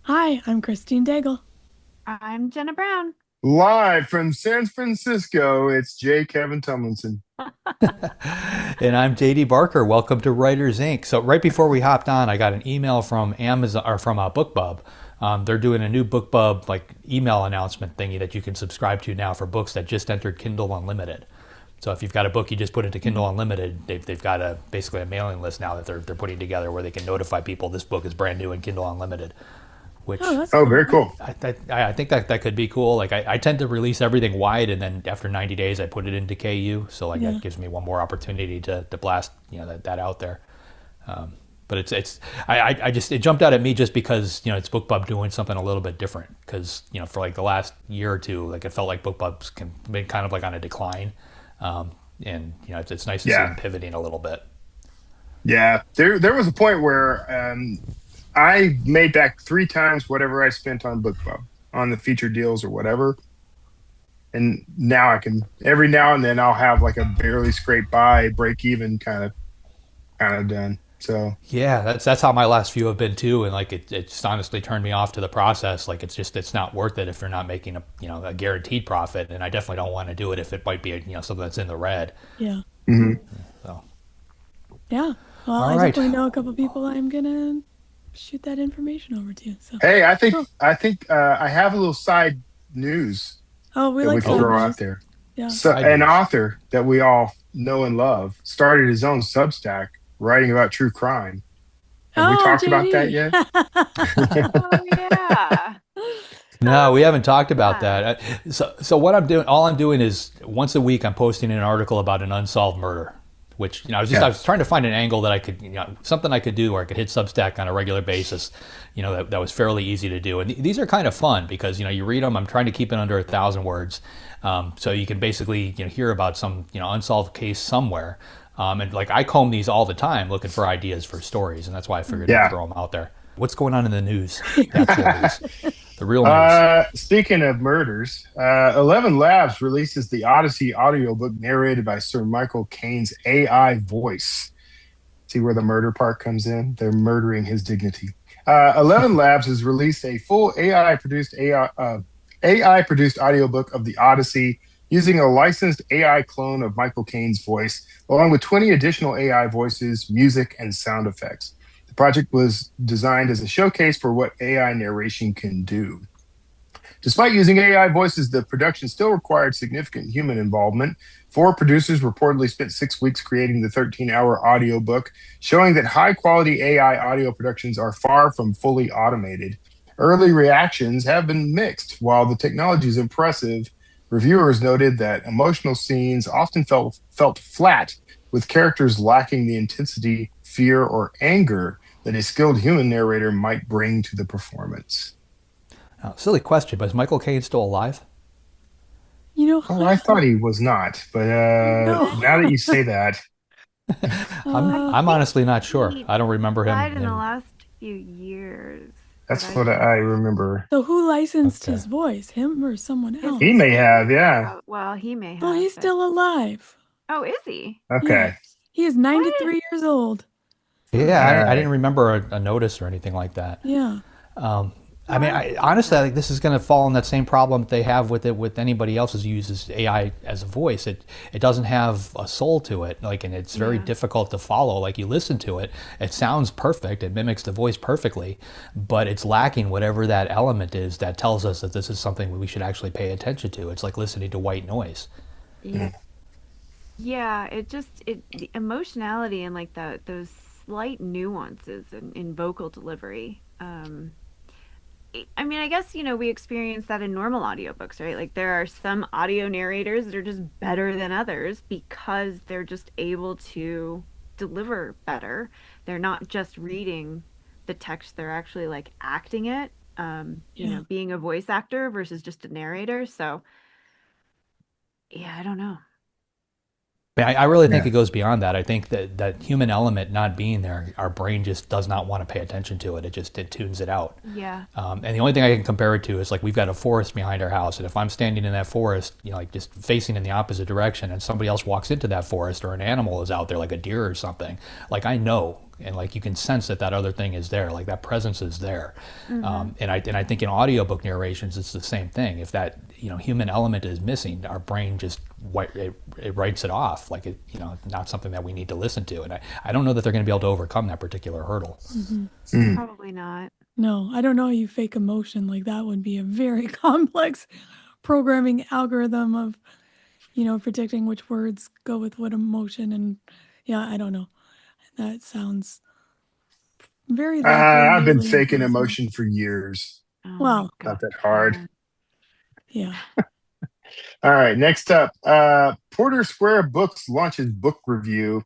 Hi, I'm Christine Daigle. I'm Jena Brown. Live from San Francisco, it's Kevin Tumlinson. And I'm JD Barker. Welcome to Writers Inc. So right before we hopped on, I got an email from Amazon or from BookBub. They're doing a new BookBub like email announcement thingy that you can subscribe to now for books that just entered Kindle Unlimited. So if you've got a book you just put into Kindle Unlimited, they've got basically a mailing list now that they're putting together where they can notify people this book is brand new in Kindle Unlimited. Which Oh, that's Oh, cool. very cool. I think that could be cool. Like I tend to release everything wide, and then after 90 days, I put it into KU. So like Yeah. that gives me one more opportunity to blast that out there. But I just it jumped out at me just because it's BookBub doing something a little bit different because for like the last year or two, like it felt like BookBub's been kind of like on a decline, and it's nice to see Yeah, them pivoting a little bit. yeah. There was a point where I made back three times whatever I spent on BookBub on the feature deals or whatever, and now I can every now and then I'll have like a barely scrape by, break even kind of done. So Yeah, that's how my last few have been too, and like it just honestly turned me off to the process. Like it's not worth it if you're not making a guaranteed profit, and I definitely don't want to do it if it might be something that's in the red. Yeah. mhm. So Yeah. Well, all I right, definitely know a couple people I'm gonna shoot that information over to. So, Hey, I think cool. I think I have a little side news Oh, we that we like can side oh, throw out news. there. Yeah. So, side an news. author that we all know and love started his own Substack writing about true crime. Have we Oh, talked about that JD. yet? Oh yeah. No, we Um, haven't talked about yeah. that. So what I'm doing, all I'm doing is once a week I'm posting an article about an unsolved murder. Which I Yeah. was trying to find an angle that I could something I could do where I could hit Substack on a regular basis, that was fairly easy to do. And these are kind of fun because you read them. I'm trying to keep it under 1,000 words, so you can basically hear about some unsolved case somewhere. And like I comb these all the time looking for ideas for stories, and that's why I figured I'd Yeah. throw them out there. What's going on in the news? The actual news, the real news. Speaking of murders, ElevenLabs releases the Odyssey audiobook narrated by Sir Michael Caine's AI voice. See where the murder part comes in? They're murdering his dignity. ElevenLabs has released a full AI produced audiobook of the Odyssey using a licensed AI clone of Michael Caine's voice, along with 20 additional AI voices, music, and sound effects. The project was designed as a showcase for what AI narration can do. Despite using AI voices, the production still required significant human involvement. Four producers reportedly spent 6 weeks creating the 13-hour audiobook, showing that high quality AI audio productions are far from fully automated. Early reactions have been mixed. While the technology is impressive, reviewers noted that emotional scenes often felt flat, with characters lacking the intensity, fear, or anger that a skilled human narrator might bring to the performance. Silly question, but is Michael Caine still alive? Oh, I thought he was not, but No. now that you say that, I I'm think honestly not sure. he I don't remember him. died in the last few years, but that's I what can. I remember. So who licensed Okay. his voice? Him or someone His He else? may have, yeah. well, he may Oh, have, he's but still alive. oh, is he? Yeah. Okay. He is What? 93 years old. Yeah, All I didn't right. remember a notice or anything like that. Yeah. I mean, honestly, I think this is going to fall in that same problem that they have with it with anybody else who uses AI as a voice. It doesn't have a soul to it, like, and it's very Yeah. difficult to follow. Like you listen to it, it sounds perfect, it mimics the voice perfectly, but it's lacking whatever that element is that tells us that this is something we should actually pay attention to. It's like listening to white noise. Yeah. Yeah, the emotionality and like those slight nuances in vocal delivery. I mean, I guess, we experience that in normal audiobooks, right? Like there are some audio narrators that are just better than others because they're just able to deliver better. They're not just reading the text, they're actually like acting it, Yeah. being a voice actor versus just a narrator. So, yeah, I don't know. I really think Yeah. it goes beyond that. I think that human element not being there, our brain just does not want to pay attention to it. It tunes it out. Yeah. And the only thing I can compare it to is like we've got a forest behind our house, and if I'm standing in that forest, like just facing in the opposite direction, and somebody else walks into that forest, or an animal is out there, like a deer or something, like I know and like you can sense that other thing is there, like that presence is there. And I think in audiobook narrations it's the same thing. If that human element is missing, our brain just it writes it off, like not something that we need to listen to. And I don't know that they're going to be able to overcome that particular hurdle. Probably not. No, I don't know how you fake emotion. Like that would be a very complex programming algorithm of, predicting which words go with what emotion. And yeah, I don't know. That sounds very I've been likely faking impossible. emotion for years. Oh Well, my Not God. that hard. Yeah. All right, next up, Porter Square Books launches book review.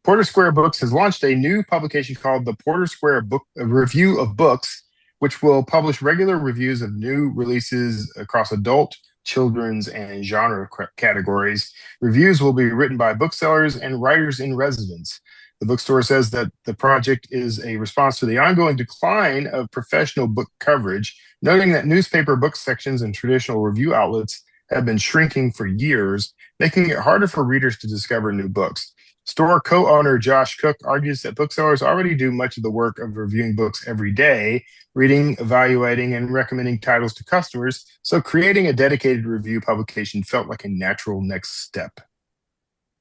Porter Square Books has launched a new publication called the Porter Square Book Review of Books, which will publish regular reviews of new releases across adult, children's, and genre categories. Reviews will be written by booksellers and writers in residence. The bookstore says that the project is a response to the ongoing decline of professional book coverage, noting that newspaper book sections and traditional review outlets have been shrinking for years, making it harder for readers to discover new books. Store co-owner Josh Cook argues that booksellers already do much of the work of reviewing books every day, reading, evaluating, and recommending titles to customers, so creating a dedicated review publication felt like a natural next step.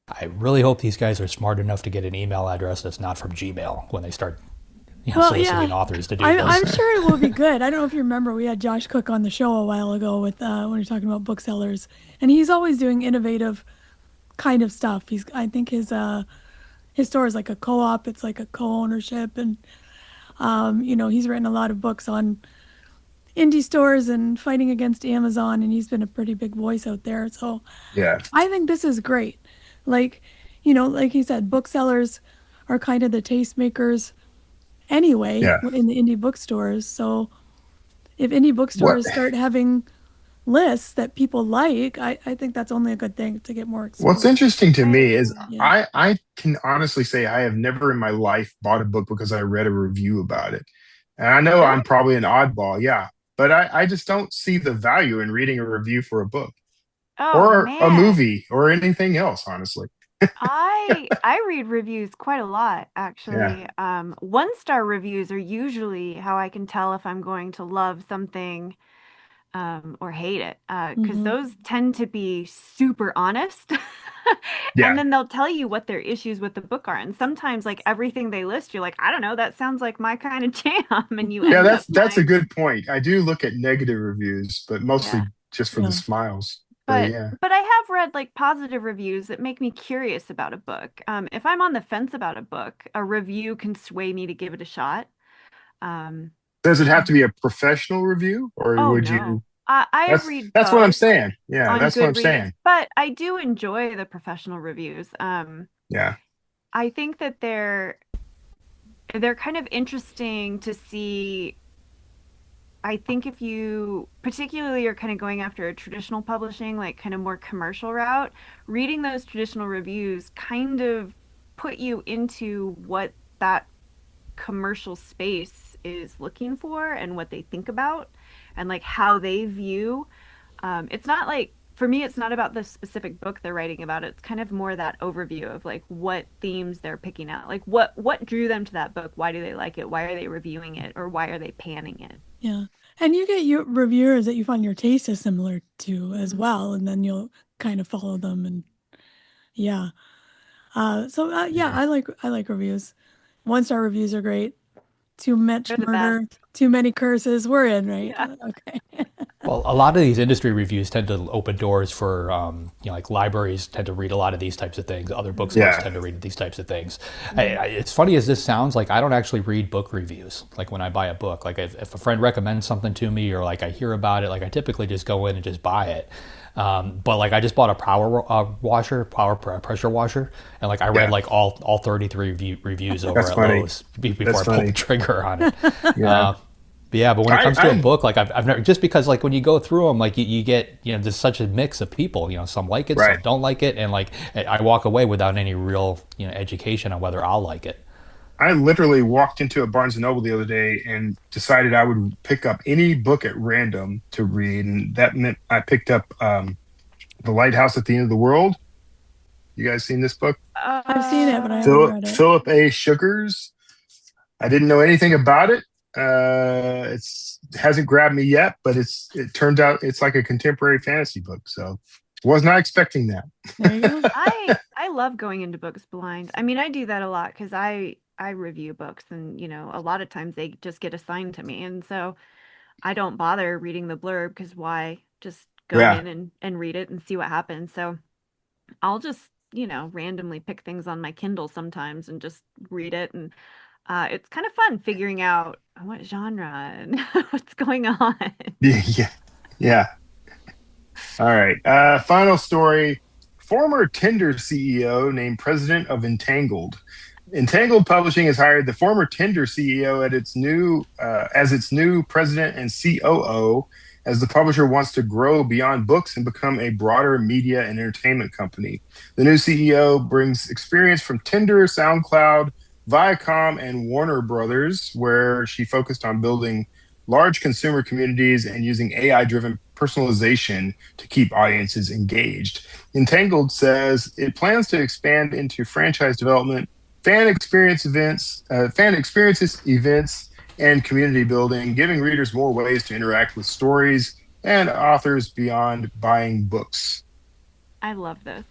I really hope these guys are smart enough to get an email address that's not from Gmail when they start soliciting authors to do this. I'm sure it will be good. I don't know if you remember, we had Josh Cook on the show a while ago with when we were talking about booksellers, and he's always doing innovative kind of stuff. I think his store is like a co-op. It's like a co-ownership, and he's written a lot of books on indie stores and fighting against Amazon, and he's been a pretty big voice out there. So yeah, I think this is great. Like he said, booksellers are kind of the tastemakers anyway in the indie bookstores. So if indie bookstores start having lists that people like, I think that's only a good thing to get more exposure. What's interesting to me is I can honestly say I have never in my life bought a book because I read a review about it. And I know I'm probably an oddball, but I just don't see the value in reading a review for a book or a movie or anything else, honestly. I read reviews quite a lot, actually. 1-star reviews are usually how I can tell if I'm going to love something or hate it, because those tend to be super honest. And then they'll tell you what their issues with the book are, and sometimes like everything they list, you're like, I don't know, that sounds like my kind of jam, and you end up that's a good point. I do look at negative reviews, but mostly just for the smiles. But I have read like positive reviews that make me curious about a book. If I'm on the fence about a book, a review can sway me to give it a shot. Does it have to be a professional review, or would you? I read. That's what I'm saying. Yeah, that's what I'm saying. But I do enjoy the professional reviews. I think that they're kind of interesting to see. I think if you particularly are kind of going after a traditional publishing, like kind of more commercial route, reading those traditional reviews kind of put you into what that commercial space is looking for and what they think about and like how they view. It's not like, for me, it's not about the specific book they're writing about. It's kind of more that overview of like what themes they're picking out, like what drew them to that book. Why do they like it? Why are they reviewing it? Or why are they panning it? Yeah. And you get your reviewers that you find your taste is similar to as well. And then you'll kind of follow them. And I like reviews. 1-star reviews are great. Too much murder, too many curses. We're in, right? Yeah. Okay. Well, a lot of these industry reviews tend to open doors for, like libraries tend to read a lot of these types of things. Other bookstores tend to read these types of things. It's funny as this sounds, like I don't actually read book reviews. Like when I buy a book, like if a friend recommends something to me or like I hear about it, like I typically just go in and just buy it. But like I just bought a power pressure washer, and like I read like all 33 reviews over at Lowe's before I pulled the trigger on it. But when it comes to a book, like I've never, just because like when you go through them, like you get, there's such a mix of people, some like it, some don't like it. And like, I walk away without any real, education on whether I'll like it. I literally walked into a Barnes & Noble the other day and decided I would pick up any book at random to read. And that meant I picked up The Lighthouse at the End of the World. You guys seen this book? I've seen it, but I haven't read it. Philip A. Sugar's I didn't know anything about it. It hasn't grabbed me yet, but it turns out it's like a contemporary fantasy book. So was not expecting that. There you go. I love going into books blind. I mean, I do that a lot because I review books, and a lot of times they just get assigned to me, and so I don't bother reading the blurb because why? Just go Yeah. in and read it and see what happens. So I'll just randomly pick things on my Kindle sometimes and just read it, and it's kind of fun figuring out what genre and what's going on. Yeah. Yeah. All right. Final story. Former Tinder CEO named president of Entangled. Entangled Publishing has hired the former Tinder CEO as its new president and COO, as the publisher wants to grow beyond books and become a broader media and entertainment company. The new CEO brings experience from Tinder, SoundCloud, Viacom, and Warner Brothers, where she focused on building large consumer communities and using AI-driven personalization to keep audiences engaged. Entangled says it plans to expand into franchise development, fan experiences events, and community building, giving readers more ways to interact with stories and authors beyond buying books. I love this.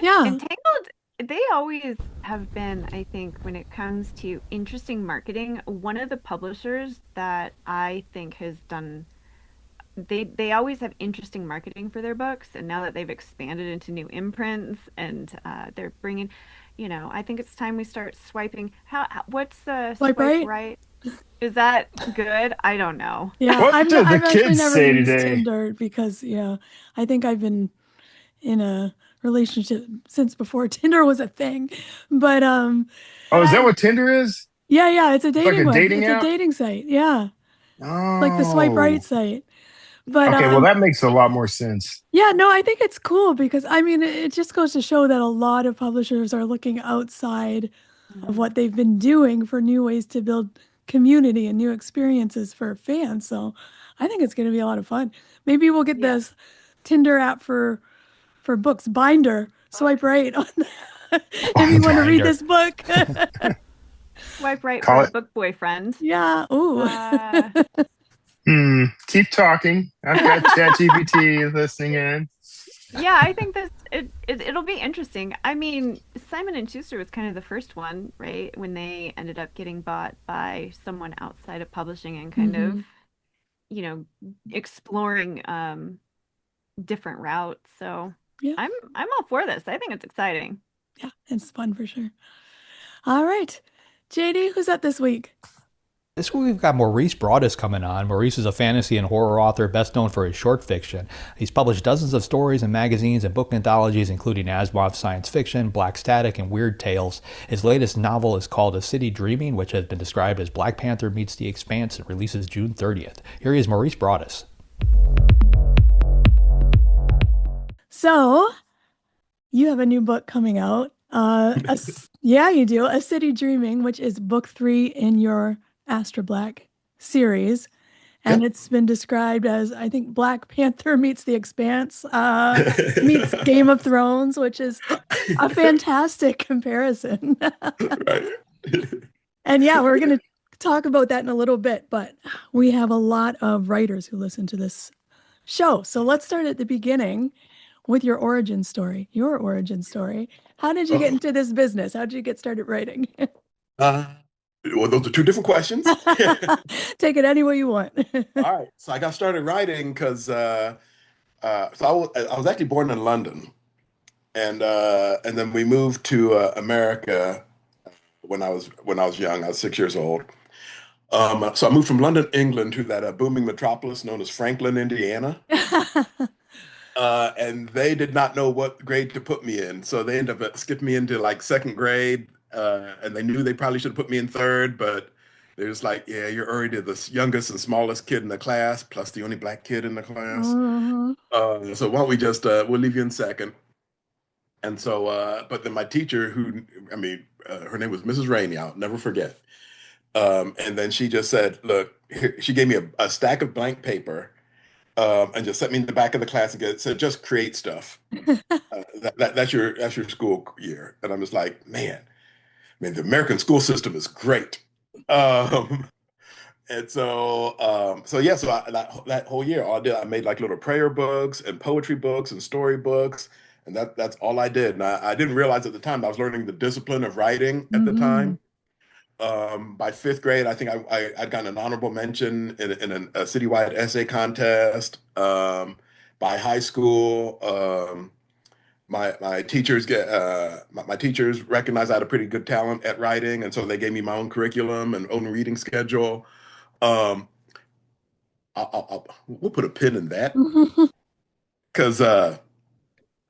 Yeah. Entangled, they always have been, I think, when it comes to interesting marketing, one of the publishers that I think has done they always have interesting marketing for their books, and now that they've expanded into new imprints and they're bringing, I think it's time we start swiping. What's Swipe swipe right. right? Is that good? I don't know. Yeah. What do the I've actually kids never say used today? Tinder because, yeah, I think I've been in a relationship since before Tinder was a thing. But Oh, But is that I what Tinder is? yeah, it's a It's like a dating one. dating It's a app? dating site. Yeah. Like the swipe right Oh, site. But okay. Well, that makes a lot more sense. yeah, no, I think it's cool because I mean it just goes to show that a lot of publishers are looking outside of Mhm. what they've been doing for new ways to build community and new experiences for fans. So I think it's going to be a lot of fun. Maybe we'll get Yeah. this Tinder app for books binder. Swipe right on if you want to read Binder. this book. Swipe right for Call a it. book boyfriend. Yeah. Ooh. Uh, Keep talking. I've got ChatGPT listening in. yeah, I think it'll be interesting. I mean, Simon and Schuster was kind of the first one, right? When they ended up getting bought by someone outside of publishing and kind of, Hmm. you know, exploring different routes. So Yeah. I'm all for this. I think it's exciting. Yeah. It's fun for sure. All right. JD, who's up this week? This week we've got Maurice Broaddus coming on. Maurice is a fantasy and horror author best known for his short fiction. He's published dozens of stories in magazines and book anthologies, including Asimov Science Fiction, Black Static, and Weird Tales. His latest novel is called A City Dreaming, which has been described as Black Panther meets The Expanse. It releases June 30th. Here he is, Maurice Broaddus. So, you have a new book coming out. Yeah, you do. A City Dreaming, which is book 3 in your Astra Black series. And Yep. it's been described as, I think, Black Panther meets The Expanse, meets Game of Thrones, which is a fantastic comparison. Right. And yeah, we're going to talk about that in a little bit, but we have a lot of writers who listen to this show. So let's start at the beginning with your origin story. Your origin story. How did you get Uh-oh. into this business? How did you get started writing? Uh, well, those are two different questions. Take it any way you want. All right. So I got started writing because I was actually born in London, and then we moved to America when I was young. I was 6 years old. So I moved from London, England, to that booming metropolis known as Franklin, Indiana. And they did not know what grade to put me in, so they ended up skipping me into like second grade. And they knew they probably should have put me in third, but they're just like, "Yeah, you're already the youngest and smallest kid in the class, plus the only black kid in the class. Mhm. So why don't we just we'll leave you in second." And so, but then my teacher, her name was Mrs. Rainey, I'll never forget. And then she just said, "Look," she gave me a stack of blank paper, and just set me in the back of the class and said, "Just create stuff. That's your school year." And I'm just like, man, I mean, the American school system is great. Um, and so yeah, so that whole year, all I did, I made like little prayer books and poetry books and story books, and that's all I did. And I didn't realize at the time that I was learning the discipline of writing at the Mm-hmm. time. By fifth grade, I think I'd gotten an honorable mention in a citywide essay contest. By high school, my teachers my teachers recognized I had a pretty good talent at writing, and so they gave me my own curriculum and own reading schedule. Um, we'll put a pin in that because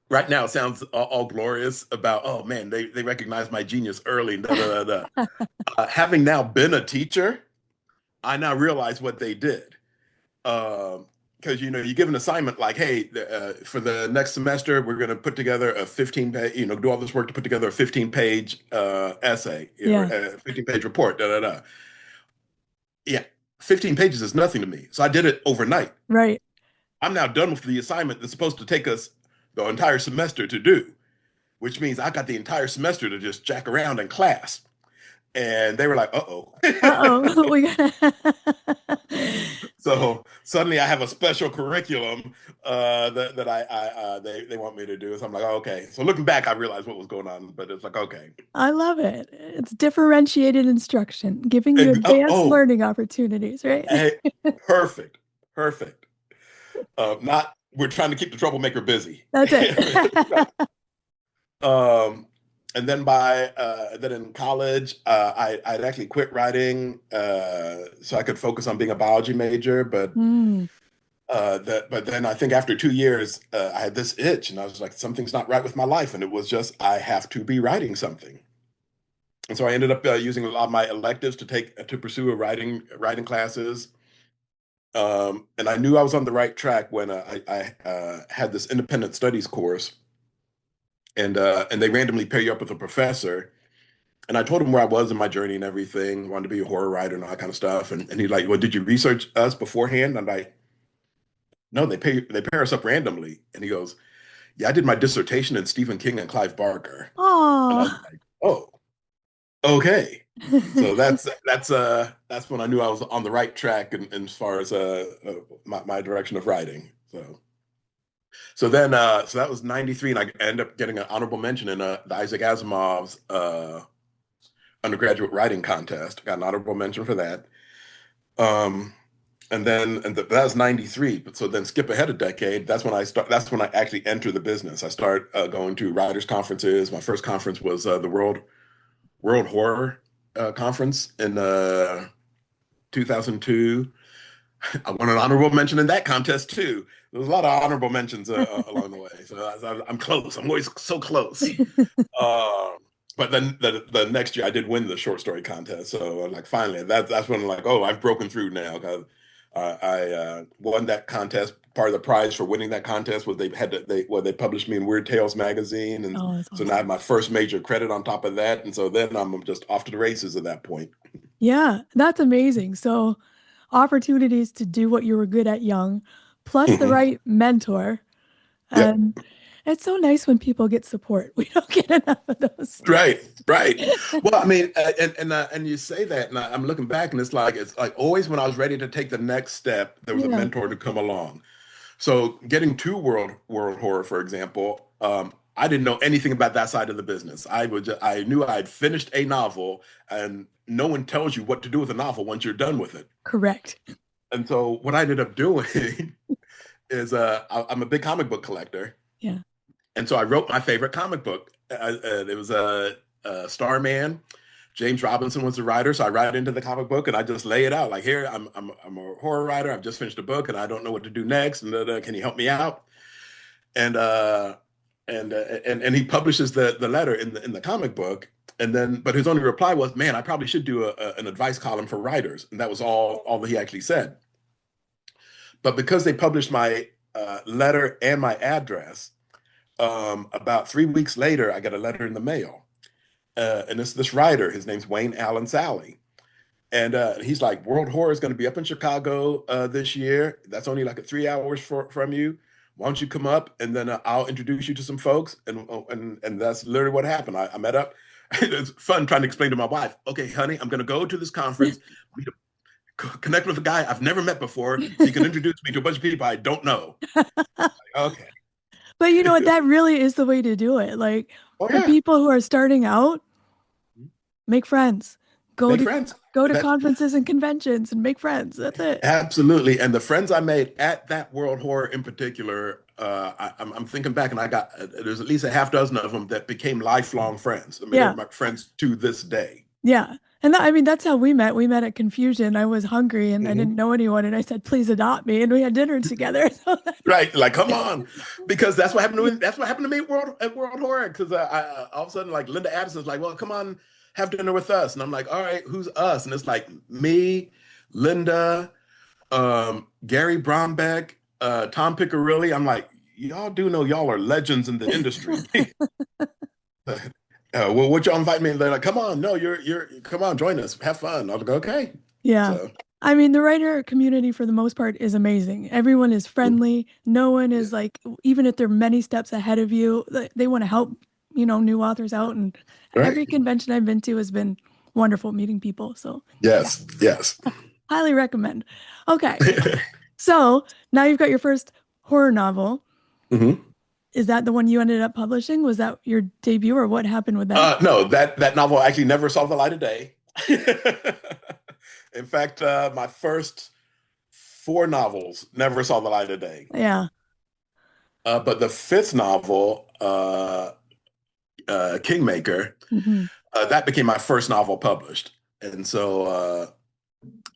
right now it sounds all glorious about, oh man, they recognized my genius early. Da, da, da, da. Having now been a teacher, I now realize what they did. Because you give an assignment like, hey, for the next semester, we're going to put together a 15-page, do all this work to put together a 15-page essay or Yeah. a 15-page report. Da da da. Yeah, 15 pages is nothing to me. So I did it overnight. Right. I'm now done with the assignment that's supposed to take us the entire semester to do, which means I got the entire semester to just jack around in class. And they were like, uh-oh. Uh-oh. We got So suddenly I have a special curriculum that they want me to do. So I'm like, oh, okay. So looking back, I realized what was going on, but it's like, okay. I love it. It's differentiated instruction, giving you Oh, advanced oh, learning opportunities, right? hey, perfect, perfect. Not we're trying to keep the troublemaker busy. That's it. And then then in college, I'd actually quit writing so I could focus on being a biology major. But Mm, but then I think after 2 years, I had this itch, and I was like, something's not right with my life, and it was just I have to be writing something. And so I ended up using a lot of my electives to pursue writing classes. And I knew I was on the right track when I had this independent studies course, and they randomly pair you up with a professor. And I told him where I was in my journey and everything, wanted to be a horror writer and all that kind of stuff. And he's like, well, did you research us beforehand? I'm like, no, they pair us up randomly. And he goes, yeah, I did my dissertation in Stephen King and Clive Barker. And I was aw. like, oh, okay. So that's when I knew I was on the right track in as far as my direction of writing. So that was 93, and I ended up getting an honorable mention in the Isaac Asimov's undergraduate writing contest. Got an honorable mention for that. Um, that was 93. But so then skip ahead a decade. That's when I actually enter the business. I start going to writers conferences. My first conference was the World Horror Conference in 2002. I won an honorable mention in that contest too. There was a lot of honorable mentions along the way. So I'm close. I'm always so close. But then the next year I did win the short story contest. So I'm like, finally, that's when I'm like, oh, I've broken through now, because I won that contest. Part of the prize for winning that contest was they published me in Weird Tales magazine, and Oh, that's so now I awesome. have my first major credit on top of that, and so then I'm just off to the races at that point. Yeah, that's amazing. So, opportunities to do what you were good at young, plus the Mhm. right mentor. Yep. And it's so nice when people get support. We don't get enough of those. Right, right. Well, I mean, and you say that, and I'm looking back, and it's like always when I was ready to take the next step, there was a Yeah, mentor to come along. So getting to world horror, for example, I didn't know anything about that side of the business. I knew I had finished a novel, and no one tells you what to do with a novel once you're done with it. correct. And so what I ended up doing is I'm a big comic book collector. Yeah. And so I wrote my favorite comic book. It was Starman. James Robinson was the writer, so I write into the comic book and I just lay it out like, here, I'm a horror writer. I've just finished a book and I don't know what to do next. And can you help me out? And and he publishes the letter in the comic book. And then, but his only reply was, man, I probably should do an advice column for writers. And that was all that he actually said. But because they published my letter and my address, about 3 weeks later, I got a letter in the mail. And it's this writer, his name's Wayne Allen Sally. And he's like, World Horror is going to be up in Chicago this year. That's only like 3 hours from you. Why don't you come up and then I'll introduce you to some folks. And that's literally what happened. I met up. it's fun trying to explain to my wife, okay, honey, I'm going to go to this conference, meet connect with a guy I've never met before so he can introduce me to a bunch of people I don't know. Okay. But you know what? That really is the way to do it. Like Oh, for yeah. people who are starting out, make friends. Make friends. Go to conferences and conventions and make friends. That's it. Absolutely. And the friends I made at that World Horror in particular, I'm thinking back and I got, there's at least a half dozen of them that became lifelong friends. I mean, they're my friends to this day. Yeah. And I mean, that's how we met. We met at Confusion. I was hungry and I didn't know anyone. And I said, please adopt me. And we had dinner together. Right. Like, come on. Because that's what happened to me. That's what happened to me at World Horror. Because all of a sudden, like Linda Addison's like, well, come on, have dinner with us. And I'm like, all right, who's us? And it's like me, Linda, Gary Brombeck, Tom Piccirilli. I'm like, y'all do know y'all are legends in the industry. Well, would y'all invite me? And they're like, come on, no, you're come on, join us, have fun. I was like, okay. Yeah. So. I mean, the writer community for the most part is amazing. Everyone is friendly. No one is like, even if they're many steps ahead of you, they want to help, new authors out. And every convention I've been to has been wonderful meeting people. So yes. Highly recommend. Okay. So now you've got your first horror novel. Mm-hmm. Is that the one you ended up publishing? Was that your debut, or what happened with that? No, that novel actually never saw the light of day. In fact, my first 4 novels never saw the light of day. Yeah. But the 5th novel, Kingmaker, that became my first novel published. And so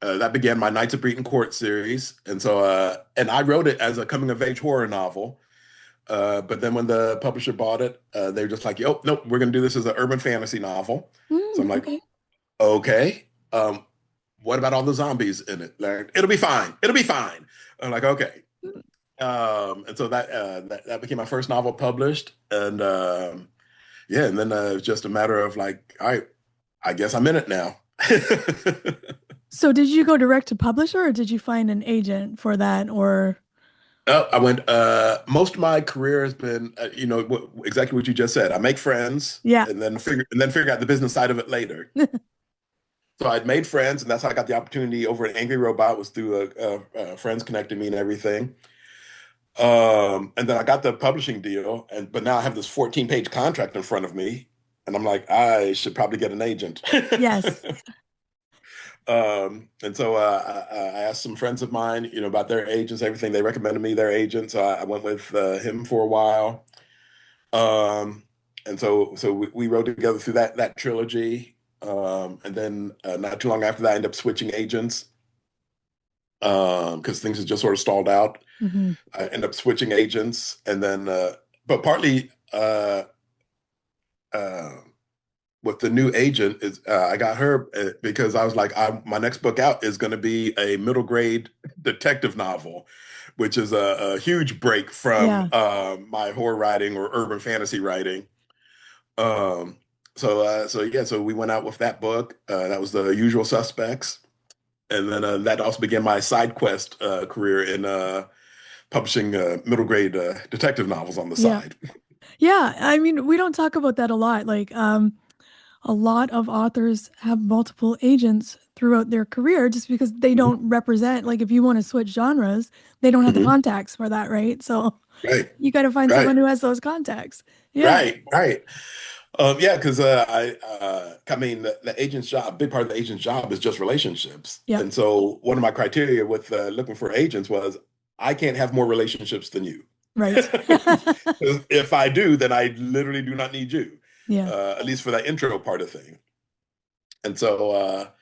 that began my Knights of Breton Court series. And so, and I wrote it as a coming-of-age horror novel. But then when the publisher bought it, they were just like, "Yo, nope, we're going to do this as an urban fantasy novel." So I'm like, okay. What about all the zombies in it? Like, it'll be fine. It'll be fine. I'm like, okay. And so that became my first novel published. And and then it was just a matter of like, all right, I guess I'm in it now. So did you go direct to publisher, or did you find an agent for that, or? Oh, I went. Most of my career has been, exactly what you just said. I make friends, and then figure out the business side of it later. So I'd made friends, and that's how I got the opportunity over at Angry Robot, was through friends connecting me and everything. And then I got the publishing deal, but now I have this 14-page contract in front of me, and I'm like, I should probably get an agent. Yes. And so I asked some friends of mine, about their agents, everything. They recommended me their agent, so I went with him for a while. And so we wrote together through that trilogy. And then not too long after that, I ended up switching agents because things had just sort of stalled out. I ended up switching agents, and then, but partly with the new agent is I got her because I was like, my next book out is going to be a middle grade detective novel, which is a huge break from my horror writing or urban fantasy writing. So we went out with that book. That was The Usual Suspects. And then that also began my side quest career in publishing middle grade detective novels on the side. Yeah, I mean, we don't talk about that a lot. Like, a lot of authors have multiple agents throughout their career just because they don't represent, like if you want to switch genres, they don't have the contacts for that, right? So you got to find someone who has those contacts. Yeah. Right. Because I mean, the agent's job, a big part of the agent's job is just relationships. Yep. And so one of my criteria with looking for agents was I can't have more relationships than you. Right. If I do, then I literally do not need you. Yeah. At least for that intro part of thing. And so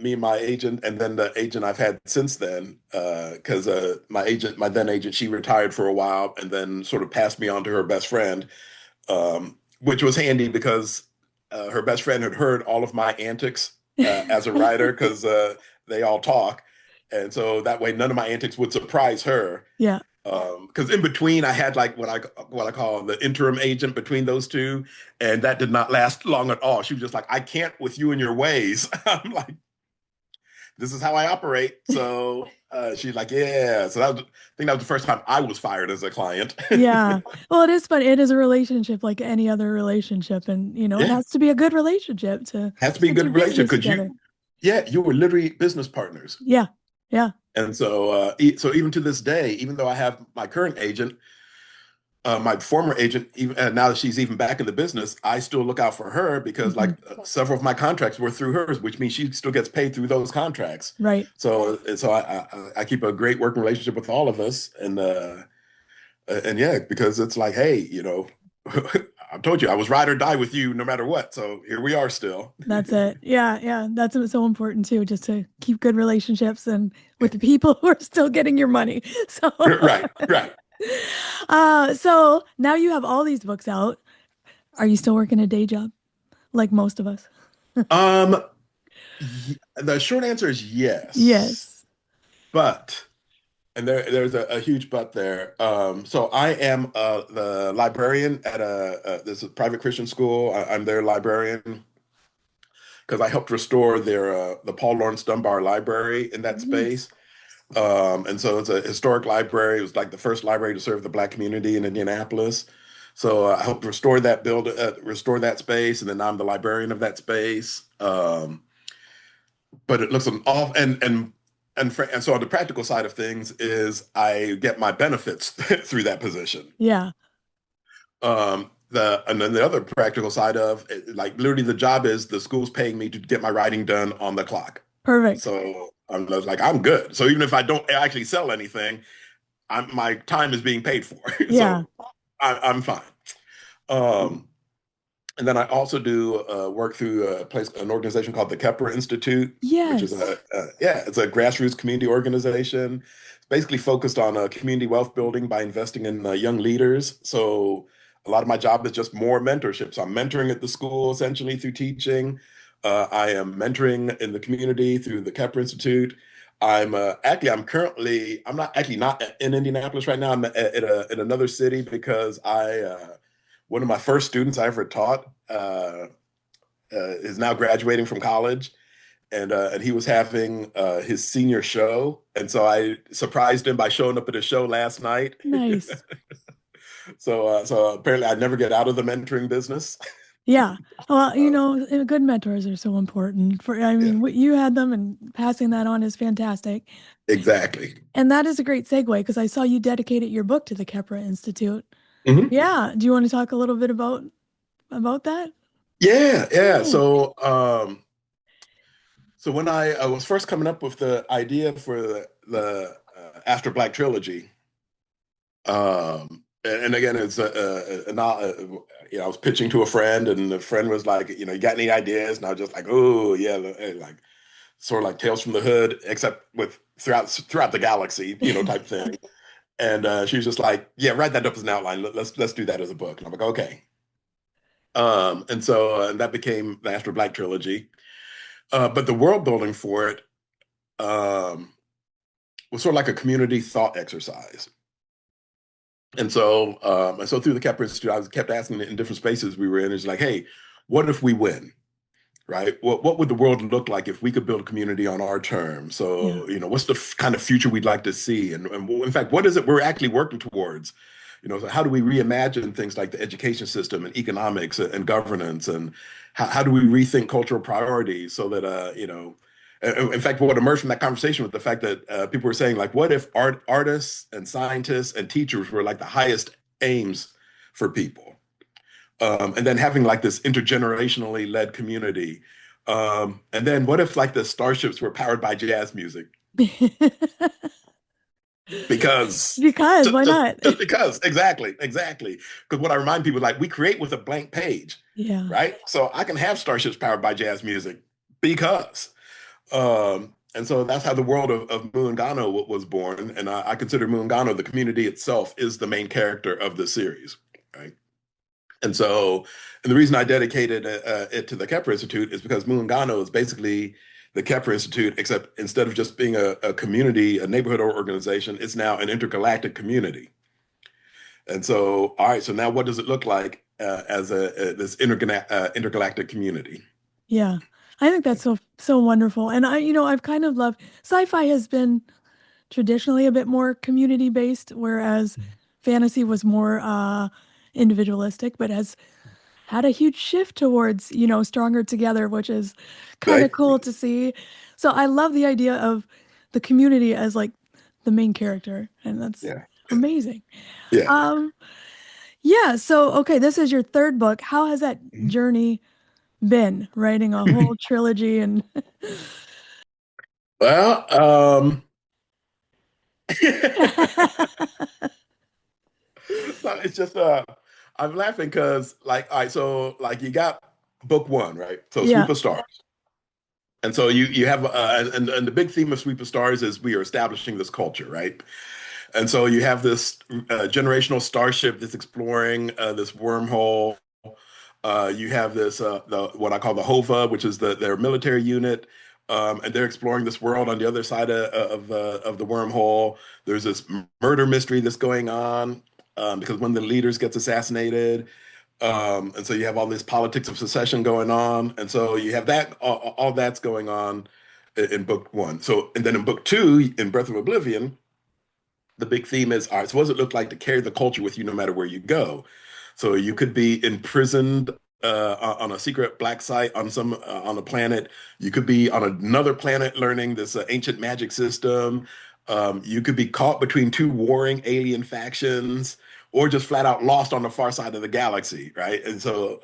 me and my agent, and then the agent I've had since then, because my then agent, she retired for a while and then sort of passed me on to her best friend, which was handy because her best friend had heard all of my antics as a writer because they all talk. And so that way none of my antics would surprise her. Yeah. Because in between I had like what I call the interim agent between those two, and that did not last long at all. She was just like, I can't with you and your ways. I'm like, this is how I operate. So she's like, yeah. So I think that was the first time I was fired as a client. Yeah. Well, it is fun. It is a relationship like any other relationship. And, it Yeah, has to be a good relationship to has to be a get good your relationship business because together. you were literally business partners. Yeah. Yeah. And so, so even to this day, even though I have my current agent, my former agent, even now that she's even back in the business, I still look out for her because like Mhm. several of my contracts were through hers, which means she still gets paid through those contracts. Right. So I keep a great working relationship with all of us, and yeah, because it's like, hey, I told you I was ride or die with you no matter what. So here we are still. That's it. Yeah. Yeah. That's so important too, just to keep good relationships and with the people who are still getting your money. So, Right, right. so now you have all these books out. Are you still working a day job like most of us? Um, the short answer is yes, Yes. but. And there's a huge but there. So I am the librarian at this is a private Christian school. I'm their librarian because I helped restore the Paul Laurence Dunbar Library in that Nice. space. And so it's a historic library. It was like the first library to serve the Black community in Indianapolis. So I helped restore that space, and then I'm the librarian of that space. But it looks an off and so on the practical side of things is I get my benefits through that position. Yeah. And then the other practical side of it, like literally the job is the school's paying me to get my writing done on the clock. Perfect. So I'm like, I'm good. So even if I don't actually sell anything, my time is being paid for. Yeah. So I'm fine. Um, And then I also do work through an organization called the Kepler Institute, which is Yes. it's a grassroots community organization. It's basically focused on community wealth building by investing in young leaders. So a lot of my job is just more mentorship. So I'm mentoring at the school essentially through teaching. I am mentoring in the community through the Kepler Institute. I'm not in Indianapolis right now. I'm in another city because one of my first students I ever taught is now graduating from college, and he was having his senior show, and so I surprised him by showing up at his show last night. Nice. So apparently I never get out of the mentoring business. Yeah. Well, Uh, good mentors are so important I yeah, mean, what you had them and passing that on is fantastic. exactly. And that is a great segue because I saw you dedicated your book to the Kepra Institute. Mhm. Yeah. Do you want to talk a little bit about that? Yeah, yeah. Yeah. So when I was first coming up with the idea for the After Black trilogy, and again, I was pitching to a friend, and the friend was like, you got any ideas? And I was just like, oh yeah, like sort of like Tales from the Hood, except with throughout the galaxy, type thing. And she was just like, yeah, write that up as an outline. Let's do that as a book. And I'm like, okay. And so that became the After Black trilogy. But the world building for it um, was sort of like a community thought exercise. And so through the Kepler Institute, I kept asking in different spaces we were in. It's like, hey, what if we win? Right? What would the world look like if we could build a community on our terms? Yeah. So, what's the kind of future we'd like to see? And in fact, what is it we're actually working towards? So how do we reimagine things like the education system and economics and governance? And how do we rethink cultural priorities so that, in fact, what emerged from that conversation was the fact that people were saying, like, what if artists and scientists and teachers were like the highest aims for people? And then having like this intergenerationally led community. And then what if like the starships were powered by jazz music? Because Because why not? just because, exactly. Because what I remind people, like, we create with a blank page, Yeah. right? So I can have starships powered by jazz music because. And so that's how the world of Muungano was born. And I consider Muungano, the community itself, is the main character of the series, right? And the reason I dedicated it to the Kepler Institute is because Muungano is basically the Kepler Institute, except instead of just being a community, a neighborhood organization, it's now an intergalactic community. And so, all right, so now what does it look like as this intergalactic community? Yeah. I think that's so wonderful. And I've kind of loved sci-fi has been traditionally a bit more community based, whereas fantasy was more individualistic, but has had a huge shift towards, stronger together, which is kind of Right? cool to see. So I love the idea of the community as like the main character, and that's Yeah. amazing. Yeah. Um, yeah, so okay, this is your third book. How has that journey been, writing a whole trilogy and Well, so it's just I'm laughing because like all right, so like you got book one, right? So yeah, Sweep of Stars. And so you have and the big theme of Sweep of Stars is we are establishing this culture, right? And so you have this generational starship that's exploring this wormhole. You have this the what I call the HOVA, which is their military unit, and they're exploring this world on the other side of the wormhole. There's this murder mystery that's going on because one of the leaders gets assassinated. And so you have all this politics of secession going on, and so you have that all that's going on in book one. So and then in book two, in Breath of Oblivion, the big theme is, all right, so what does it look like to carry the culture with you no matter where you go? So you could be imprisoned on a secret black site on some on a planet. You could be on another planet learning this ancient magic system. You could be caught between two warring alien factions, or just flat out lost on the far side of the galaxy, right? And so,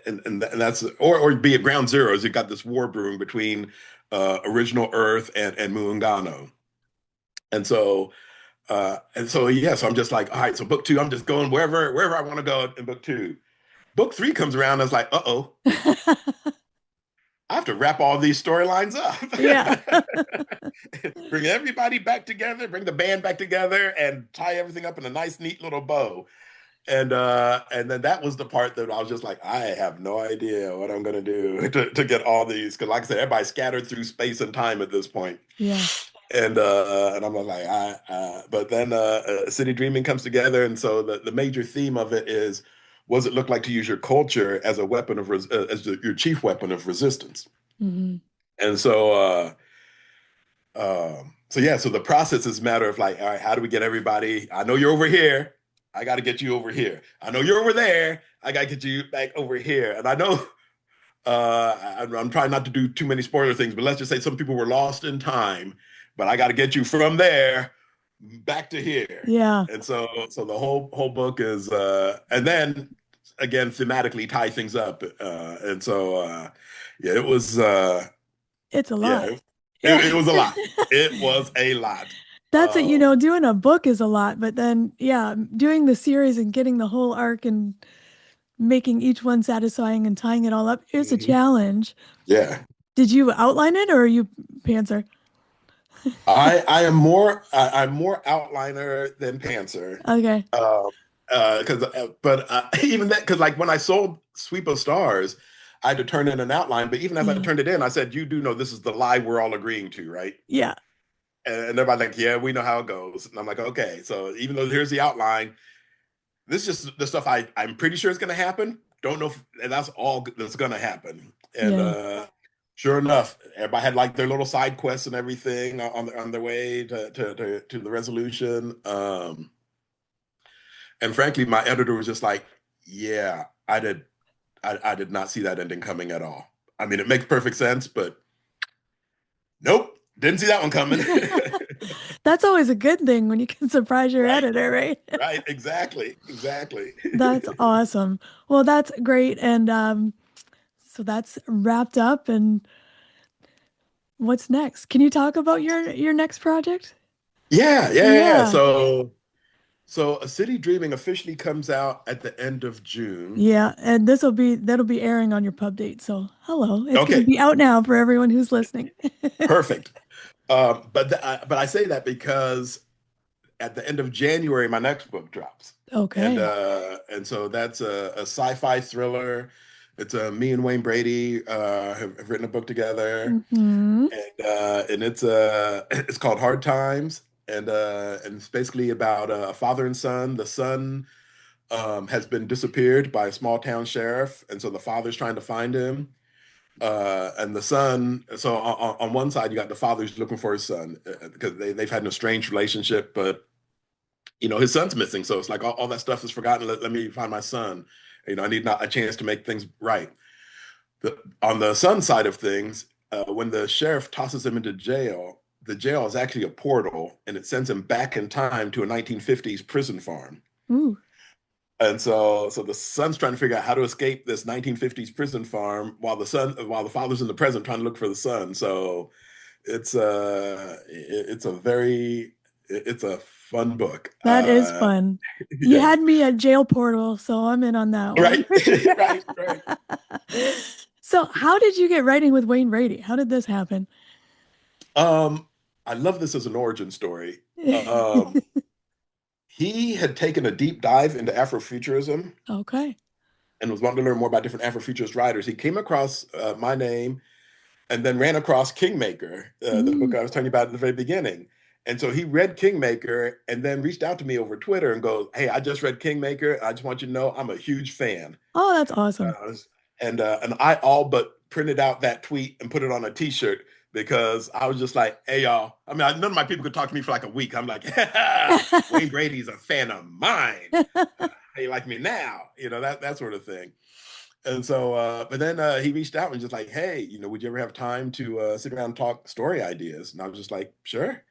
and that's or be at ground zero as you got this war brewing between original Earth and Muungano. And so yeah, so I'm just like, all right, so book two, I'm just going wherever I want to go in book two. Book three comes around, and it's like, uh-oh, I have to wrap all these storylines yeah, up. Bring everybody back together, bring the band back together, and tie everything up in a nice, neat little bow. And then that was the part that I was just like, I have no idea what I'm gonna do to get all these, because like I said, everybody's scattered through space and time at this point. yeah, And I'm like, but then City Dreaming comes together, and so the major theme of it is, what does it look like to use your culture as a weapon of your chief weapon of resistance? hmm And so yeah, so the process is a matter of like, all right, how do we get everybody? I know you're over here. I got to get you over here. I know you're over there. I got to get you back over here. And I know I'm trying not to do too many spoiler things, but let's just say some people were lost in time, but I got to get you from there back to here. yeah. And so the whole book is, and then again thematically tie things up. And so yeah, it was It's a yeah, lot. Yeah. it was a lot. It was a lot. That's it, doing a book is a lot, but then yeah, doing the series and getting the whole arc and making each one satisfying and tying it all up is a Mhm. challenge. Yeah. Did you outline it or are you pantser? I'm more outliner than pantser. Okay. Because but even that, because like when I sold Sweep of Stars, I had to turn in an outline. But even as I Yeah. turned it in, I said, "You do know this is the lie we're all agreeing to, right?" Yeah. And everybody's like, "Yeah, we know how it goes." And I'm like, "Okay." So even though here's the outline, this is just the stuff I'm pretty sure is going to happen. Don't know if and that's all that's going to happen. And Yeah. sure enough, everybody had like their little side quests and everything on their way to the resolution. And frankly, my editor was just like, "Yeah, I did not see that ending coming at all. I mean, it makes perfect sense, but nope, didn't see that one coming." That's always a good thing when you can surprise your Right, editor, right? right, exactly. That's awesome. Well, that's great. And so that's wrapped up. And what's next? Can you talk about your next project? Yeah. Yeah. So A City Dreaming officially comes out at the end of June. Yeah, and that'll be airing on your pub date. So, hello. It's going to Okay, be out now for everyone who's listening. perfect. But I say that because at the end of January, my next book drops, Okay. and so that's a sci-fi thriller. It's me and Wayne Brady have written a book together, hmm and it's called Hard Times, and it's basically about a father and son. The son has been disappeared by a small town sheriff, and so the father's trying to find him. And the son, so on one side, you got the father who's looking for his son because they've had an estranged relationship, but his son's missing. So it's like all that stuff is forgotten. Let me find my son. I need not a chance to make things right. On the son side of things, when the sheriff tosses him into jail, the jail is actually a portal and it sends him back in time to a 1950s prison farm. Ooh. And so the son's trying to figure out how to escape this 1950s prison farm while the father's in the present trying to look for the son. So it's a fun book. That is fun. You Yeah. had me at Jail Portal, so I'm in on that one. Right, right. So how did you get writing with Wayne Brady? How did this happen? I love this as an origin story. He had taken a deep dive into Afrofuturism Okay. and was wanting to learn more about different Afrofuturist writers. He came across my name and then ran across Kingmaker, the book I was telling you about at the very beginning. And so he read Kingmaker and then reached out to me over Twitter and goes, "Hey, I just read Kingmaker. I just want you to know I'm a huge fan." Oh, that's awesome. And I all but printed out that tweet and put it on a T-shirt because I was just like, "Hey, y'all." I mean, none of my people could talk to me for like a week. I'm like, "Wayne Brady's a fan of mine. How you like me now?" That sort of thing. And so, but then he reached out and just like, "Hey, would you ever have time to sit around and talk story ideas?" And I was just like, "Sure."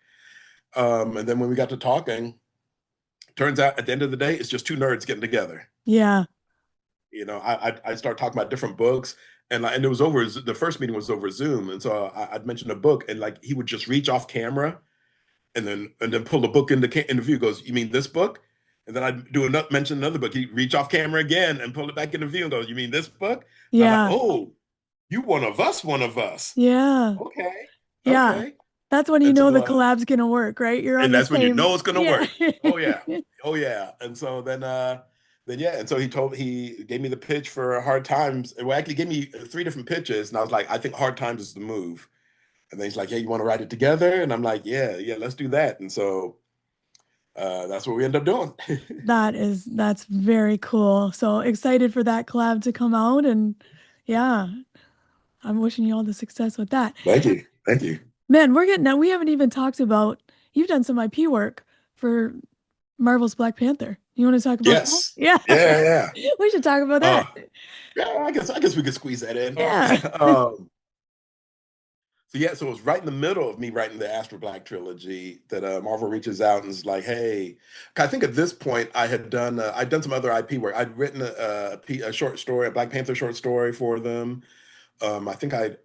And then when we got to talking, turns out at the end of the day, it's just two nerds getting together. Yeah. I started talking about different books, and it was over. The first meeting was over Zoom, and so I'd mentioned a book, and like he would just reach off camera, and then pull the book into view. Goes, "You mean this book?" And then I'd mention another book. He'd reach off camera again and pull it back into view and go, "You mean this book?" And Yeah. I'm like, "Oh, you one of us. Yeah. Okay. Yeah. Okay." That's when you And know so, the collab's gonna work, right? You're on and the that's when you same. know it's gonna Yeah. work. Oh yeah. And so then yeah. And so he gave me the pitch for Hard Times. Well, actually gave me 3 different pitches, and I was like, "I think Hard Times is the move." And then he's like, "Hey, you want to write it together?" And I'm like, "Yeah, let's do that." And so that's what we end up doing. That's very cool. So excited for that collab to come out, and yeah, I'm wishing you all the success with that. Thank you. Man, we haven't even talked about, you've done some IP work for Marvel's Black Panther. You want to talk about Yes. that? Yeah. Yeah. We should talk about that. Yeah, I guess we could squeeze that in. Yeah. So it was right in the middle of me writing the Astro Black trilogy that Marvel reaches out and is like, "Hey," I think at this point I'd done some other IP work. I'd written a short story, a Black Panther short story for them. I think I'd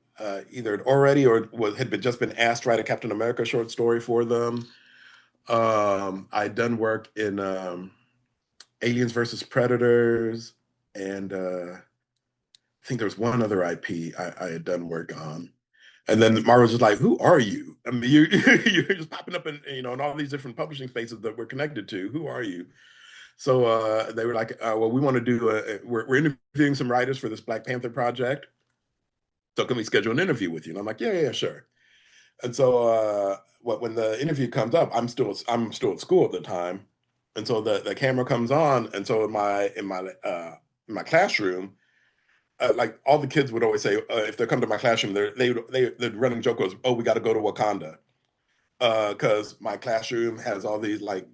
either already or just been asked to write a Captain America short story for them. I'd done work in Aliens versus Predators, and I think there was one other IP I had done work on. And then Marvel's just like, "Who are you? I mean, you're just popping up in all these different publishing spaces that we're connected to. Who are you?" So they were like, "Well, we want to do we're interviewing some writers for this Black Panther project. So can we schedule an interview with you?" And I'm like, "Yeah, sure." And so when the interview comes up, I'm still at school at the time, and so the camera comes on, and so in my classroom. Like all the kids would always say, if they come to my classroom, the running joke was, "Oh, we got to go to Wakanda," because my classroom has all these like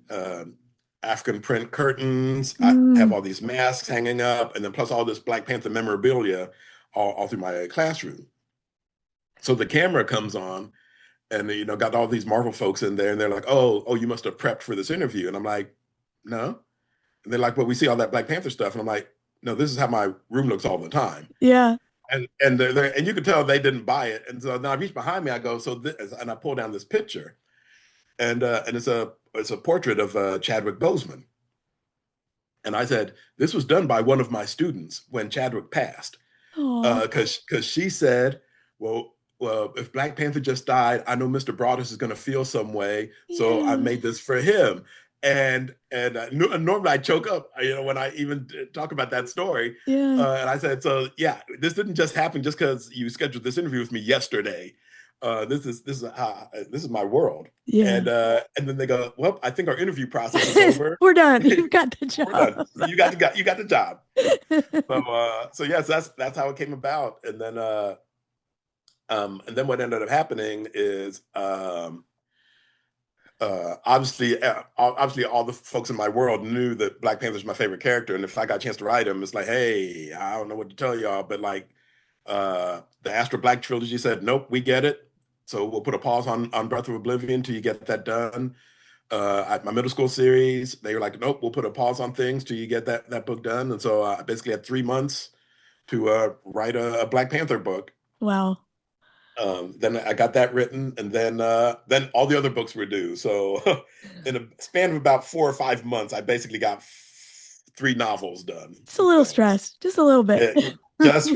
African print curtains. I have all these masks hanging up, and then plus all this Black Panther memorabilia all through my classroom. So the camera comes on, and got all these Marvel folks in there, and they're like, "Oh, you must have prepped for this interview," and I'm like, "No." And they're like, "Well, we see all that Black Panther stuff," and I'm like, "No, this is how my room looks all the time." Yeah. And you could tell they didn't buy it. And so then I reach behind me, I go, and I pull down this picture, and it's a portrait of Chadwick Boseman. And I said, "This was done by one of my students when Chadwick passed," because she said, well, if Black Panther just died, I know Mr. Broaddus is going to feel some way, so I made this for him. And normally I choke up, when I even talk about that story. Yeah. And I said, "So yeah, this didn't just happen just because you scheduled this interview with me yesterday. This is my world." Yeah. And then they go, "Well, I think our interview process is over. We're done. You've got the job. We're done. You got the job." So yes, that's how it came about. And then And then what ended up happening is obviously all the folks in my world knew that Black Panther was my favorite character, and if I got a chance to write him, it's like, hey, I don't know what to tell y'all, but like the Astro Black trilogy said, nope, we get it. So we'll put a pause on Breath of Oblivion till you get that done. My middle school series, they were like, nope, we'll put a pause on things till you get that book done. And so I basically had 3 months to write a Black Panther book. Wow. Then I got that written, and then all the other books were due. So in a span of about 4 or 5 months, I basically got 3 novels done. Just a little stressed, just a little bit. Just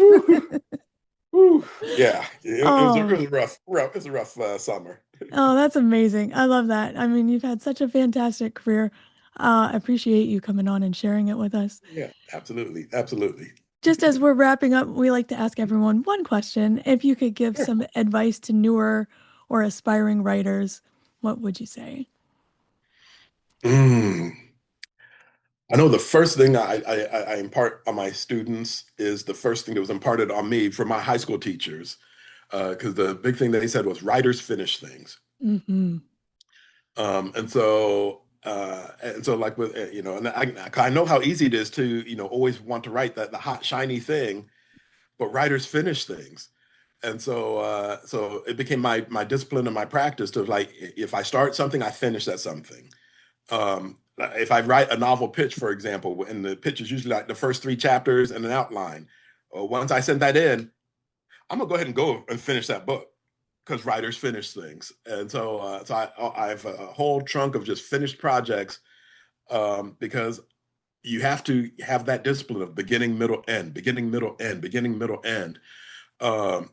whew, yeah, it was a Oh. really rough. It was a rough summer. Oh, that's amazing. I love that. I mean, you've had such a fantastic career. I appreciate you coming on and sharing it with us. Yeah, absolutely, absolutely. Just as we're wrapping up, we like to ask everyone one question. If you could give Sure. some advice to newer or aspiring writers, what would you say? Mm. I know the first thing I impart on my students is the first thing that was imparted on me from my high school teachers, because the big thing that they said was writers finish things. Mm-hmm. And so like with and I know how easy it is to always want to write the hot shiny thing, but writers finish things. And so it became my discipline and my practice to, like, if I start something, I finish that something. If I write a novel pitch, for example, and the pitch is usually like the first 3 chapters and an outline, once I send that in, I'm gonna go ahead and go and finish that book, because writers finish things. And so I have a whole trunk of just finished projects, because you have to have that discipline of beginning, middle, end, beginning, middle, end, beginning, middle, end,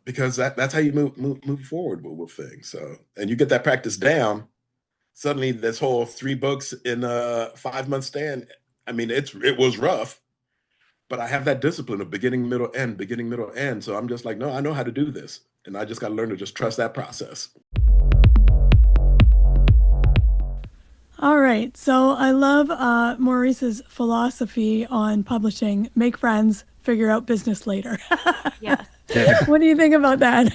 because that's how you move forward with things. So, and you get that practice down, suddenly this whole 3 books in a 5 month stand. I mean, it was rough, but I have that discipline of beginning, middle, end, beginning, middle, end. So I'm just like, no, I know how to do this, and I just got to learn to just trust that process. All right. So I love Maurice's philosophy on publishing: make friends, figure out business later. Yes. Yeah, What do you think about that?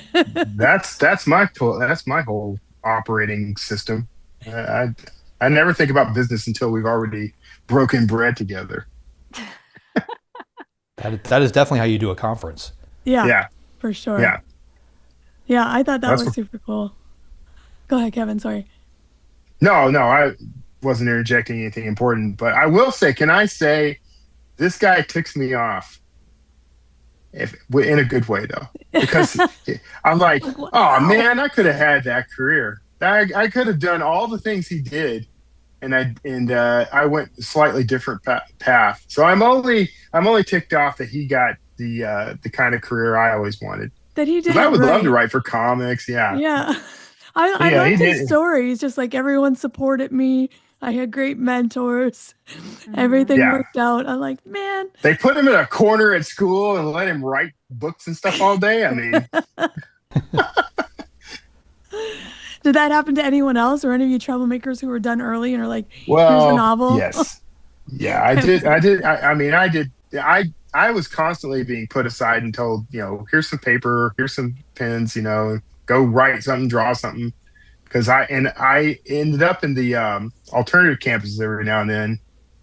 that's my whole operating system. I never think about business until we've already broken bread together. That is definitely how you do a conference. Yeah, Yeah, for sure. yeah. Yeah, I thought that That's was what, super cool. Go ahead, Kevin. Sorry. no, I wasn't interjecting anything important, but I will say, can I say this guy ticks me off, if in a good way though, because I'm like, Like, what? oh How? man, I could have had that career. I could have done all the things he did, and I went a slightly different path. So I'm only ticked off that he got the kind of career I always wanted. That he did Because I it would love to right. write for comics. Yeah, Yeah. I yeah, he loved his did. story. He's just like, everyone supported me. I had great mentors. Hmm. Everything Yeah, worked out. I'm like, man, they put him in a corner at school and let him write books and stuff all day. I mean, did that happen to anyone else or any of you troublemakers who were done early and are like, here's a well, novel? yes, yeah, I did. I did. I mean, I did. I was constantly being put aside and told, here's some paper, here's some pens, go write something, draw something. Because I ended up in the alternative campuses every now and then.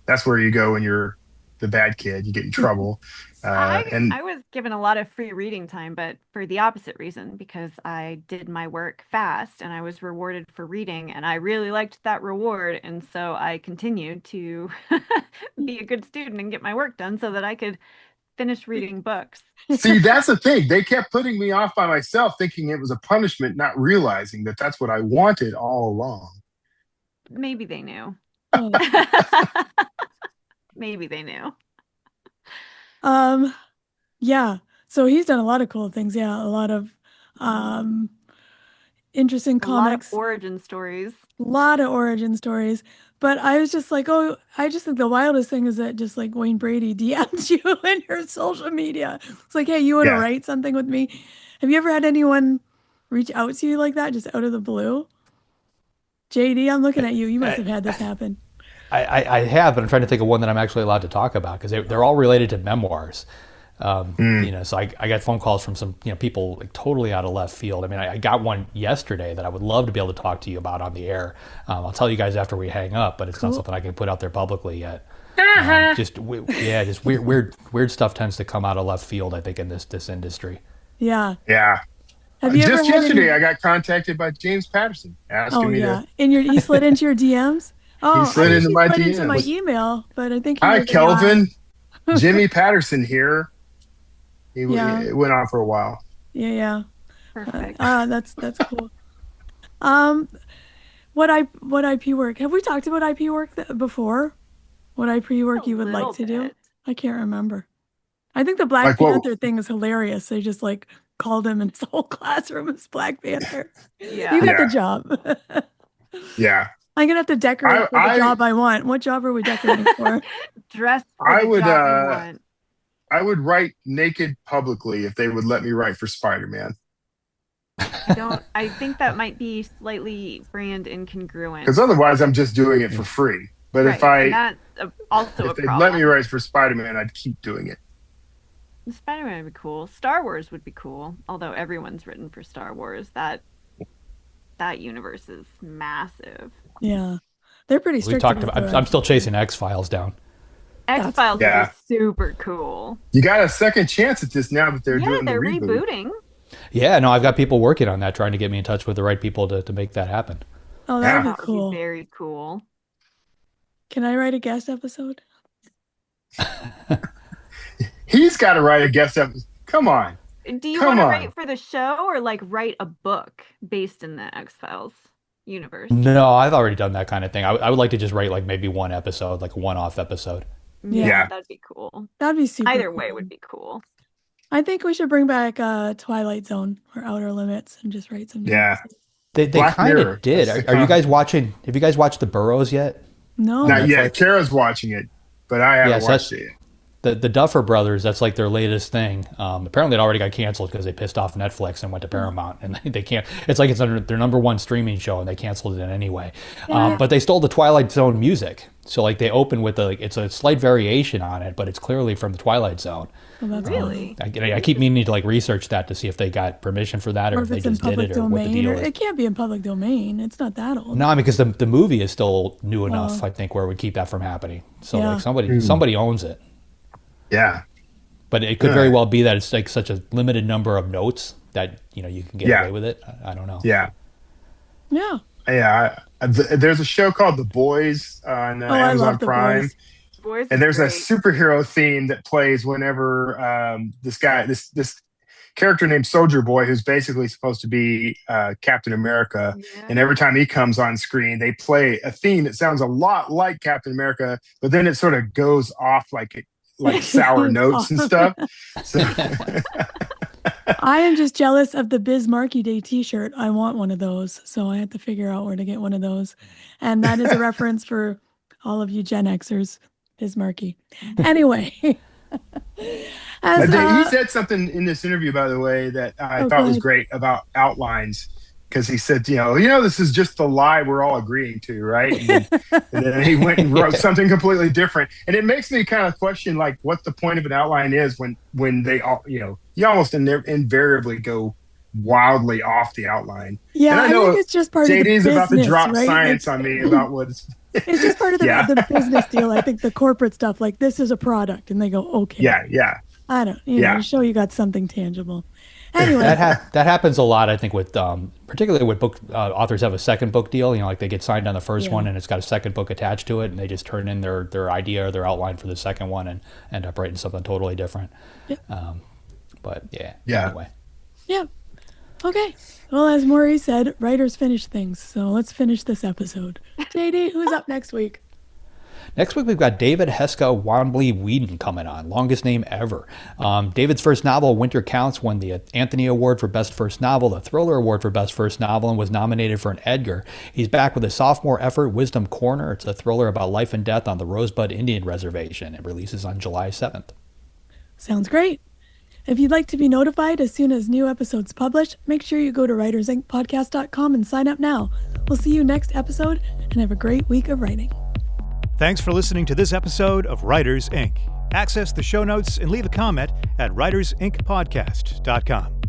That's where you go when you're the bad kid. You get in trouble. And I was given a lot of free reading time, but for the opposite reason, because I did my work fast and I was rewarded for reading, and I really liked that reward. And so I continued to be a good student and get my work done so that I could finish reading books. see, that's the thing. They kept putting me off by myself, thinking it was a punishment, not realizing that that's what I wanted all along. Maybe they knew. Oh. Maybe they knew. Um, yeah. So he's done a lot of cool things. Yeah, a lot of um interesting A lot of comics, origin stories. a lot of origin stories. But I was just like, oh, I just think the wildest thing is that just like Wayne Brady DMs you in your social media. It's like, hey, you want to Yeah. write something with me? Have you ever had anyone reach out to you like that, just out of the blue? JD, I'm looking at you. You must have had this happen. I have, but I'm trying to think of one that I'm actually allowed to talk about because they're all related to memoirs. So I got phone calls from some people like totally out of left field. I mean, I got one yesterday that I would love to be able to talk to you about on the air. I'll tell you guys after we hang up, but it's not something I can put out there publicly yet. Just weird stuff tends to come out of left field, I think, in this industry. Yeah. Yeah. Have you ever Just had yesterday, any... I got contacted by James Patterson asking me to. He slid into your DMs? Oh, He slid I think into he my slid into my DMs. email, but I think he Hi, was a Kelvin. guy. Jimmy Patterson here. It went on for a while. Yeah. Perfect. That's cool. What IP work? Have we talked about IP work before? What IP work you would like little to do? bit. I can't remember. I think the Black Like what- Panther thing is hilarious. They just like called him in his whole classroom as Black Panther. Yeah. You got Yeah. the job. Yeah. I'm gonna have to decorate for the I- job I want. What job are we decorating for? Dress for I the would, job you want. I would write naked publicly if they would let me write for Spider-Man. I think that might be slightly brand incongruent. Because otherwise, I'm just doing it for free. But Right, if I and that's also if a they problem. let me write for Spider-Man, I'd keep doing it. Spider-Man would be cool. Star Wars would be cool. Although everyone's written for Star Wars, that universe is massive. Yeah, they're pretty We strict. talked about about. that. I'm still chasing X-Files down. X-Files Yeah. is super cool. You got a second chance at this now that they're Yeah, doing the they're reboot. rebooting. Yeah, no, I've got people working on that, trying to get me in touch with the right people to make that happen. Oh, that'd Yeah. be That cool. would be very cool. Can I write a guest episode? He's got to write a guest episode. Come on. Do you Come want to on. write for the show or like write a book based in the X-Files universe? No, I've already done that kind of thing. I would like to just write like maybe one episode, like a one-off episode. Yeah. That'd be cool. That'd be super. Either way cool. would be cool. I think we should bring back Twilight Zone or Outer Limits and just write some. new Yeah. episodes. They Black kind Mirror. of did. That's the Are you con- guys watching? Have you guys watched The Burrows yet? No. Not yet. like- Kara's watching it, but I haven't Yes, watched that's- it. The Duffer Brothers, that's like their latest thing. Apparently, it already got canceled because they pissed off Netflix and went to Paramount, and they can't. It's like it's their number one streaming show, and they canceled it anyway. Yeah. But they stole the Twilight Zone music, so like they open with it's a slight variation on it, but it's clearly from the Twilight Zone. Well, that's Really? I keep meaning to like research that to see if they got permission for that, Or or if if they it's in just did public it, or what the domain, deal or is. it can't be in public domain. It's not that old. No, I mean, because the movie is still new enough, I think, where it would keep that from happening. So Yeah. like somebody owns it. Yeah. But it could very well be that it's like such a limited number of notes that you can get Yeah. away with it. I don't know. Yeah. Yeah. Yeah. There's a show called The Boys on I Amazon love The Prime. Boys. Boys And is there's a great. superhero theme that plays whenever this character named Soldier Boy, who's basically supposed to be Captain America, Yeah. and every time he comes on screen, they play a theme that sounds a lot like Captain America, but then it sort of goes off like sour notes and stuff. So, I am just jealous of the Biz Markie Day T-shirt. I want one of those, so I had to figure out where to get one of those, and that is a reference for all of you Gen Xers. Biz Markie. Anyway, he as said something in this interview, by the way, that I Oh, thought go was ahead. great about outlines. Because he said, this is just the lie we're all agreeing to, right? And then he went and wrote something completely different. And it makes me kind of question, like, what the point of an outline is when they all, you almost invariably go wildly off the outline. yeah, and I I know think it's just part of the JD's business, about to drop right? science on me about what it's. It's just part of the, Yeah. the business deal. I think the corporate stuff, like this is a product, and they go, okay, Yeah. I don't, Yeah. show you got something tangible. Anyway, That happens a lot, I think, with particularly with book authors have a second book deal. Like they get signed on the first Yeah. one, and it's got a second book attached to it, and they just turn in their idea or their outline for the second one, and end up writing something totally different. Yeah. But yeah. Yeah. Anyway. yeah, okay. Well, as Maurice said, writers finish things, so let's finish this episode. JD, who's up next week? Next week, we've got David Heska Wanbley Whedon coming on, longest name ever. David's first novel, Winter Counts, won the Anthony Award for Best First Novel, the Thriller Award for Best First Novel, and was nominated for an Edgar. He's back with a sophomore effort, Wisdom Corner. It's a thriller about life and death on the Rosebud Indian Reservation. It releases on July 7th. Sounds great. If you'd like to be notified as soon as new episodes publish, make sure you go to writersincpodcast.com and sign up now. We'll see you next episode, and have a great week of writing. Thanks for listening to this episode of Writers Inc. Access the show notes and leave a comment at writersincpodcast.com.